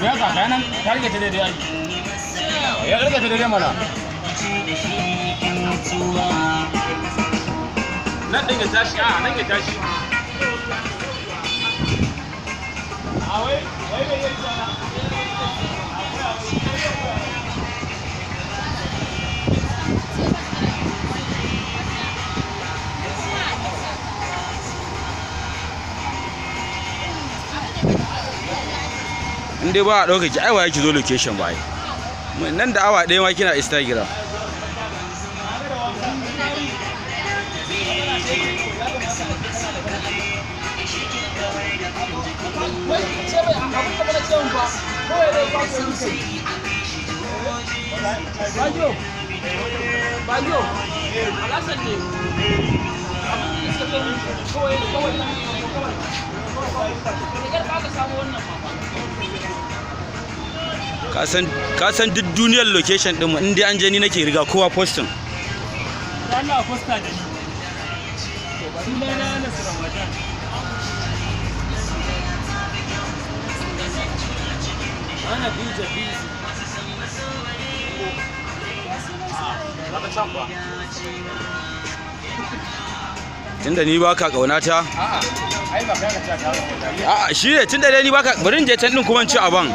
me yasa kai nan ka rike ta daidai ai ya rike ta daidai mana nan din ya tashi nan ya tashi wai bai yi tsara in dai ba a ɗauka ki aiwa ki zo location ba ai nan da awa ɗaya ma kina Instagram ka san duk duniyar location din mu in dai an je ni nake riga kowa posting ana posta da ni to bari na Nasir Ramadan ana busy tunda ni baka kaunata ai ba kai ka ta shi ne tunda dai ni baka bari in je can din kuma in ci aban